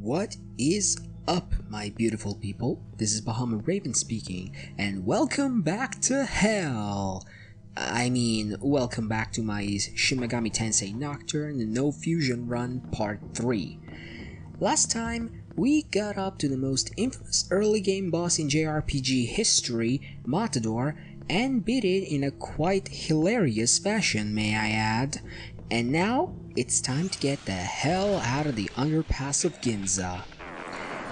What is up, my beautiful people? This is Bahamut Raven speaking, and welcome back to hell! Welcome back to my Shin Megami Tensei Nocturne No Fusion Run Part 3. Last time, we got up to the most infamous early game boss in JRPG history, Matador, and beat it in a quite hilarious fashion, may I add. And now, it's time to get the hell out of the underpass of Ginza.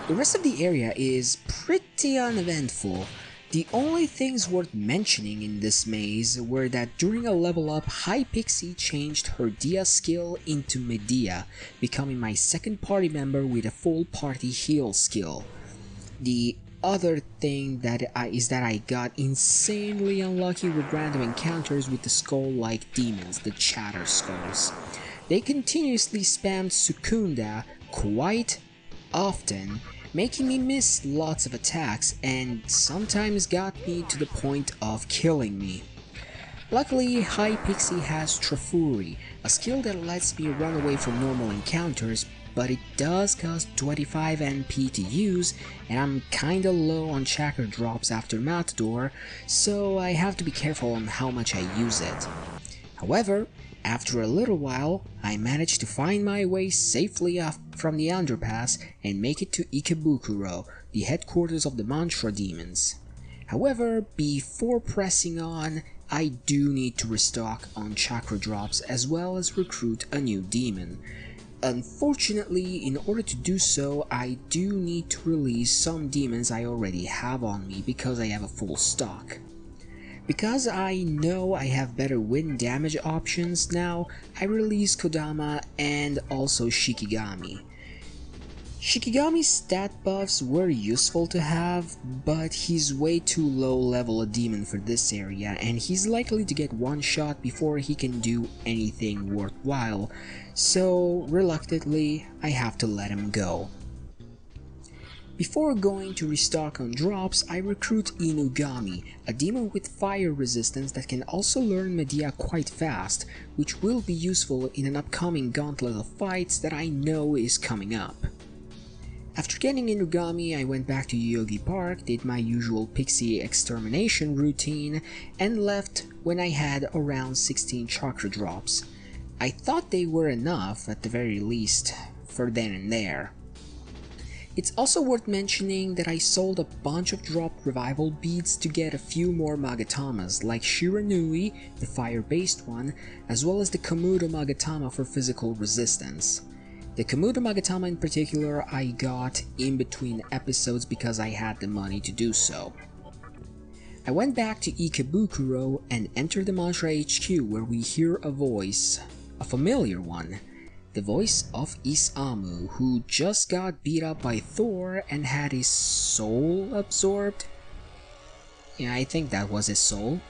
The rest of the area is pretty uneventful. The only things worth mentioning in this maze were that during a level up, Hypixie changed her Dia skill into Medea, becoming my second party member with a full party heal skill. The other thing is that I got insanely unlucky with random encounters with the skull-like demons, the Chatter Skulls. They continuously spammed Sukunda quite often, making me miss lots of attacks and sometimes got me to the point of killing me. Luckily, Hypixie has Trafuri, a skill that lets me run away from normal encounters, but it does cost 25 NP to use, and I'm kinda low on chakra drops after Matador, so I have to be careful on how much I use it. However, after a little while, I managed to find my way safely off from the underpass and make it to Ikebukuro, the headquarters of the Mantra Demons. However, before pressing on, I do need to restock on chakra drops as well as recruit a new demon. Unfortunately, in order to do so, I do need to release some demons I already have on me because I have a full stock. Because I know I have better wind damage options now, I release Kodama and also Shikigami. Shikigami's stat buffs were useful to have, but he's way too low level a demon for this area, and he's likely to get one shot before he can do anything worthwhile, so reluctantly I have to let him go. Before going to restock on drops, I recruit Inugami, a demon with fire resistance that can also learn Medea quite fast, which will be useful in an upcoming gauntlet of fights that I know is coming up. After getting Inugami, I went back to Yogi Park, did my usual pixie extermination routine, and left when I had around 16 chakra drops. I thought they were enough, at the very least, for then and there. It's also worth mentioning that I sold a bunch of dropped revival beads to get a few more Magatamas, like Shiranui, the fire-based one, as well as the Komudo Magatama for physical resistance. The Komudo Magatama in particular I got in between episodes because I had the money to do so. I went back to Ikebukuro and entered the Mantra HQ where we hear a voice, a familiar one. The voice of Isamu, who just got beat up by Thor and had his soul absorbed. Yeah, I think that was his soul.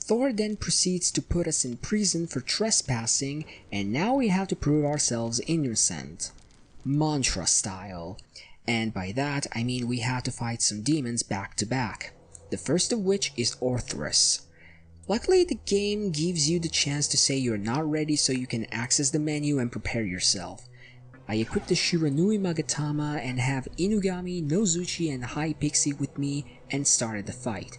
Thor then proceeds to put us in prison for trespassing, and now we have to prove ourselves innocent. Mantra style. And by that, I mean we have to fight some demons back to back. The first of which is Orthrus. Luckily, the game gives you the chance to say you're not ready so you can access the menu and prepare yourself. I equip the Shiranui Magatama and have Inugami, Nozuchi, and Hypixie with me and started the fight.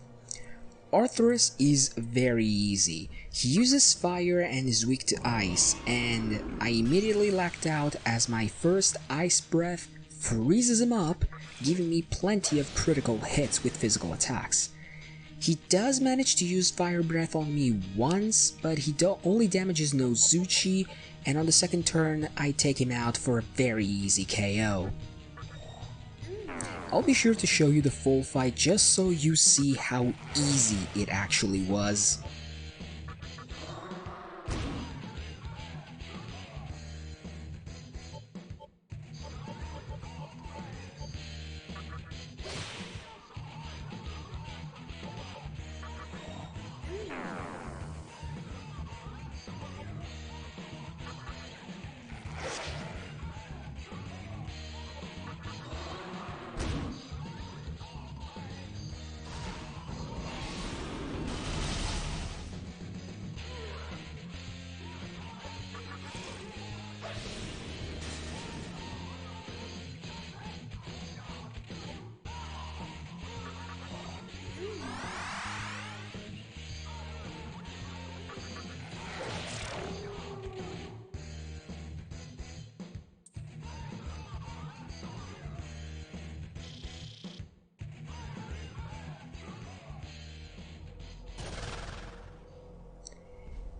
Orthrus is very easy. He uses fire and is weak to ice, and I immediately lacked out as my first ice breath freezes him up, giving me plenty of critical hits with physical attacks. He does manage to use fire breath on me once, but he only damages Nozuchi, and on the second turn I take him out for a very easy KO. I'll be sure to show you the full fight just so you see how easy it actually was.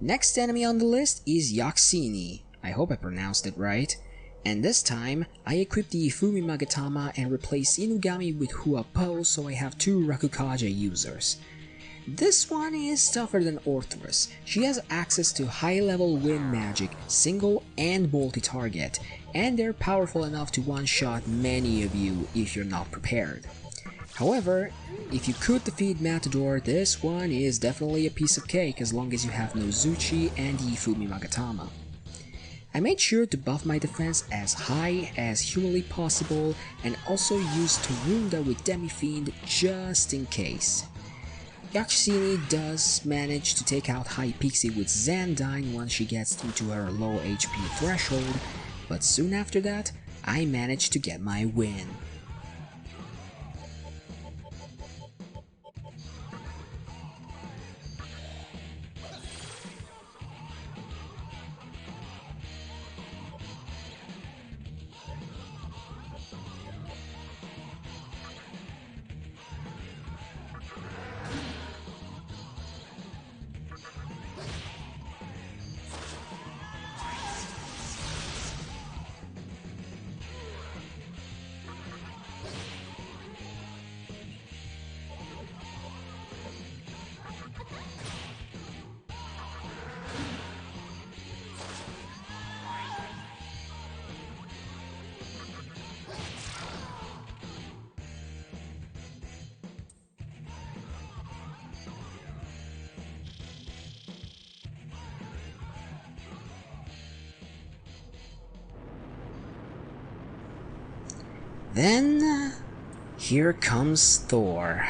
Next enemy on the list is Yaksini. I hope I pronounced it right. And this time, I equip the Ifumi Magatama and replace Inugami with Huapo, so I have 2 Rakukaja users. This one is tougher than Orthrus. She has access to high-level wind magic, single and multi-target, and they're powerful enough to one-shot many of you if you're not prepared. However, if you could defeat Matador, this one is definitely a piece of cake as long as you have Nozuchi and the Ifumi Magatama. I made sure to buff my defense as high as humanly possible and also used Torunda with Demi-Fiend just in case. Yaksini does manage to take out High Pixie with Xandine once she gets into her low HP threshold, but soon after that, I managed to get my win. Then, here comes Thor.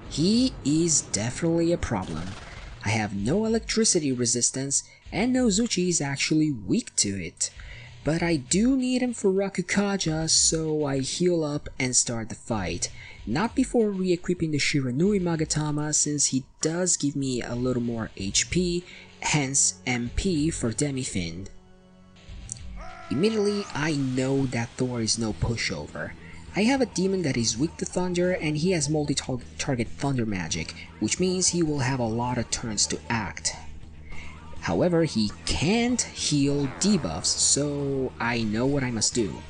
He is definitely a problem. I have no electricity resistance, and Nozuchi is actually weak to it. But I do need him for Rakukaja, so I heal up and start the fight. Not before re-equipping the Shiranui Magatama, since he does give me a little more HP, hence MP for Demi-Fiend. Immediately, I know that Thor is no pushover. I have a demon that is weak to thunder and he has multi-target thunder magic, which means he will have a lot of turns to act. However, he can't heal debuffs, so I know what I must do.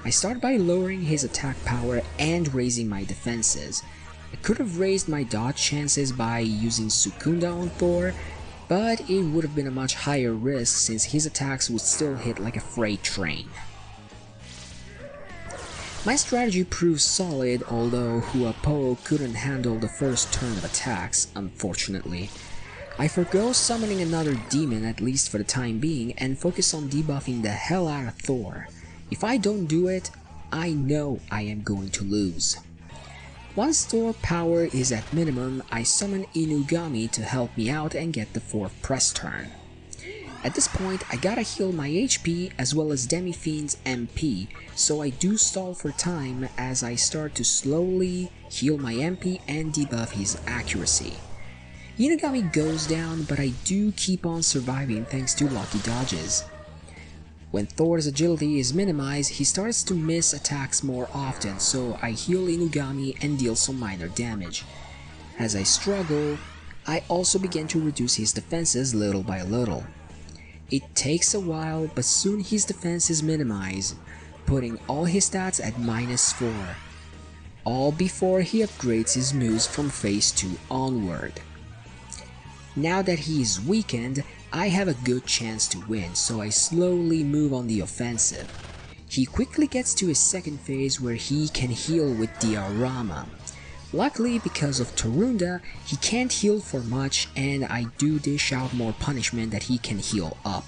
I start by lowering his attack power and raising my defenses. I could have raised my dodge chances by using Sukunda on Thor, but it would have been a much higher risk since his attacks would still hit like a freight train. My strategy proved solid, although Huapo couldn't handle the first turn of attacks, unfortunately. I forgo summoning another demon at least for the time being and focus on debuffing the hell out of Thor. If I don't do it, I know I am going to lose. Once Thor power is at minimum, I summon Inugami to help me out and get the 4th press turn. At this point, I gotta heal my HP as well as Demi-Fiend's MP, so I do stall for time as I start to slowly heal my MP and debuff his accuracy. Inugami goes down, but I do keep on surviving thanks to lucky dodges. When Thor's agility is minimized, he starts to miss attacks more often, so I heal Inugami and deal some minor damage. As I struggle, I also begin to reduce his defenses little by little. It takes a while, but soon his defense is minimized, putting all his stats at -4, all before he upgrades his moves from phase 2 onward. Now that he is weakened, I have a good chance to win, so I slowly move on the offensive. He quickly gets to his second phase where he can heal with Diorama. Luckily, because of Torunda, he can't heal for much and I do dish out more punishment that he can heal up.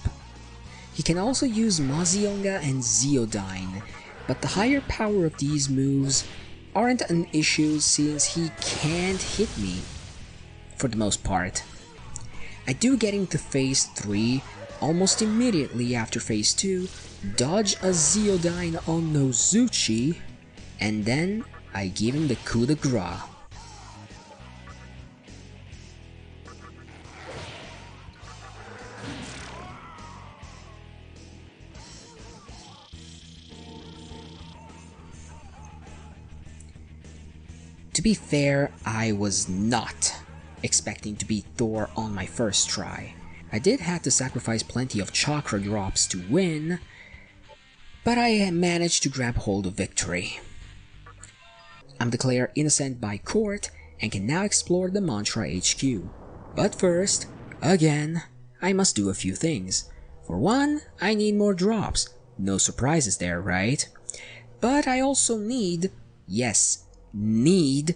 He can also use Mazionga and Zeodyne, but the higher power of these moves aren't an issue since he can't hit me, for the most part. I do get into phase 3, almost immediately after phase 2, dodge a Zeodyne on Nozuchi, and then I give him the coup de grace. To be fair, I was not expecting to beat Thor on my first try. I did have to sacrifice plenty of chakra drops to win, but I managed to grab hold of victory. I'm declared innocent by court and can now explore the Mantra HQ. But first, again, I must do a few things. For one, I need more drops. No surprises there, right? But I also need, yes, need,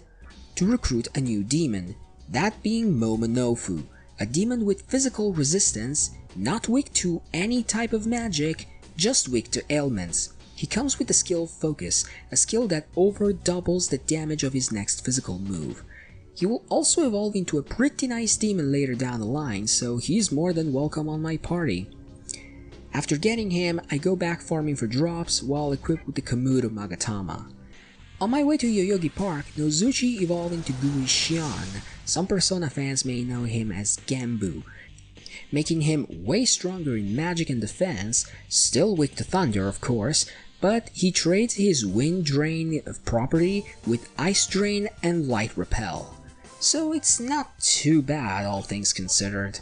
to recruit a new demon, that being Momonofu, a demon with physical resistance, not weak to any type of magic, just weak to ailments. He comes with the skill Focus, a skill that over doubles the damage of his next physical move. He will also evolve into a pretty nice demon later down the line, so he's more than welcome on my party. After getting him, I go back farming for drops while equipped with the Komodo Magatama. On my way to Yoyogi Park, Nozuchi evolved into Gui Xian. Some Persona fans may know him as Gambu, making him way stronger in magic and defense, still weak to thunder of course, but he trades his Wind Drain property with Ice Drain and Light Repel. So it's not too bad all things considered.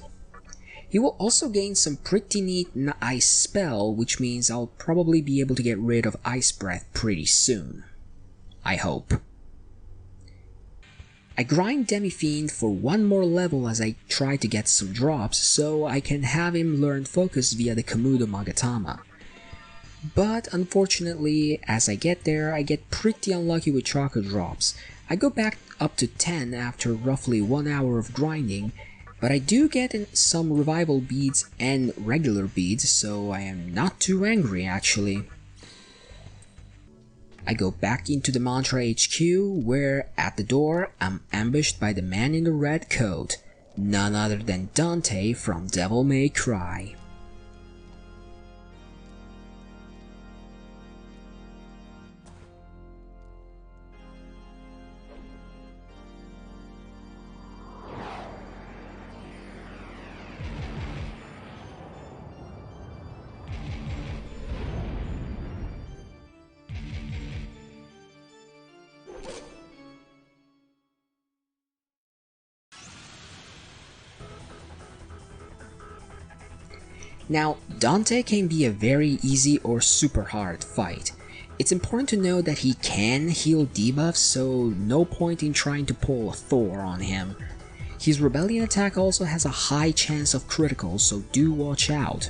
He will also gain some pretty neat Ice Spell, which means I'll probably be able to get rid of Ice Breath pretty soon. I hope. I grind Demi-Fiend for one more level as I try to get some drops so I can have him learn Focus via the Komodo Magatama. But unfortunately, as I get there, I get pretty unlucky with chakra drops. I go back up to 10 after roughly 1 hour of grinding, but I do get some revival beads and regular beads, so I am not too angry actually. I go back into the Mantra HQ, where at the door I'm ambushed by the man in the red coat, none other than Dante from Devil May Cry. Now, Dante can be a very easy or super hard fight. It's important to know that he can heal debuffs, so no point in trying to pull a Thor on him. His Rebellion attack also has a high chance of criticals, so do watch out.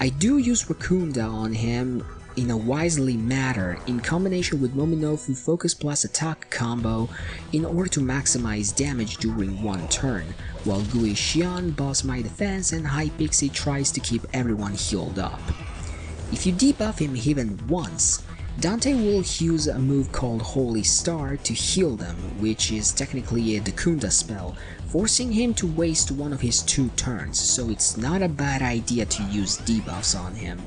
I do use Rakunda on him in a wisely manner in combination with Momonofu Focus plus Attack combo in order to maximize damage during one turn, while Gui Xian buffs my defense and Hypixie tries to keep everyone healed up. If you debuff him even once, Dante will use a move called Holy Star to heal them, which is technically a Dekunda spell, forcing him to waste one of his 2 turns, so it's not a bad idea to use debuffs on him.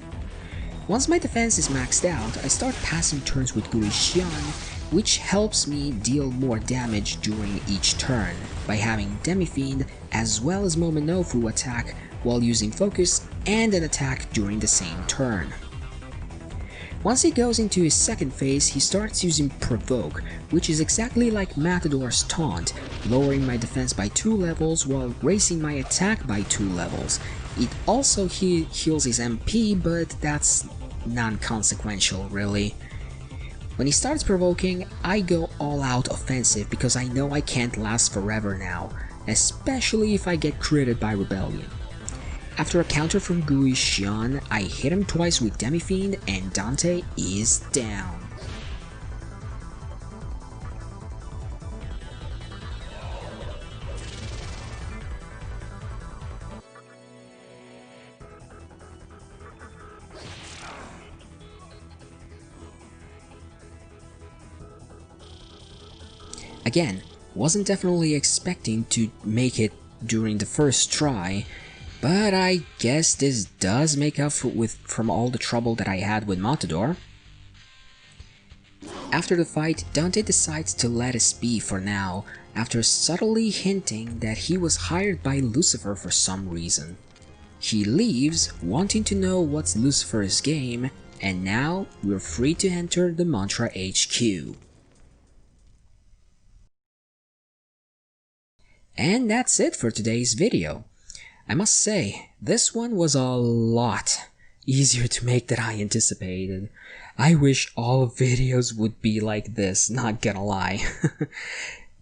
Once my defense is maxed out, I start passing turns with Gui Xian, which helps me deal more damage during each turn by having Demi-Fiend as well as Momonofu attack while using Focus and an attack during the same turn. Once he goes into his second phase, he starts using Provoke, which is exactly like Matador's Taunt, lowering my defense by 2 levels while raising my attack by 2 levels. It also heals his MP, but that's non-consequential really. When he starts provoking, I go all out offensive because I know I can't last forever now, especially if I get critted by Rebellion. After a counter from Gui Xian, I hit him twice with Demi-Fiend and Dante is down. Again, wasn't definitely expecting to make it during the first try, but I guess this does make up from all the trouble that I had with Matador. After the fight, Dante decides to let us be for now, after subtly hinting that he was hired by Lucifer for some reason. He leaves, wanting to know what's Lucifer's game, and now we're free to enter the Mantra HQ. And that's it for today's video. I must say, this one was a lot easier to make than I anticipated. I wish all videos would be like this, not gonna lie.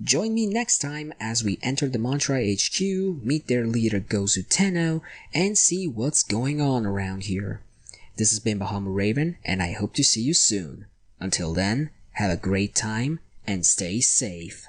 Join me next time as we enter the Mantra HQ, meet their leader Gozu Tenno, and see what's going on around here. This has been Bahama Raven, and I hope to see you soon. Until then, have a great time and stay safe.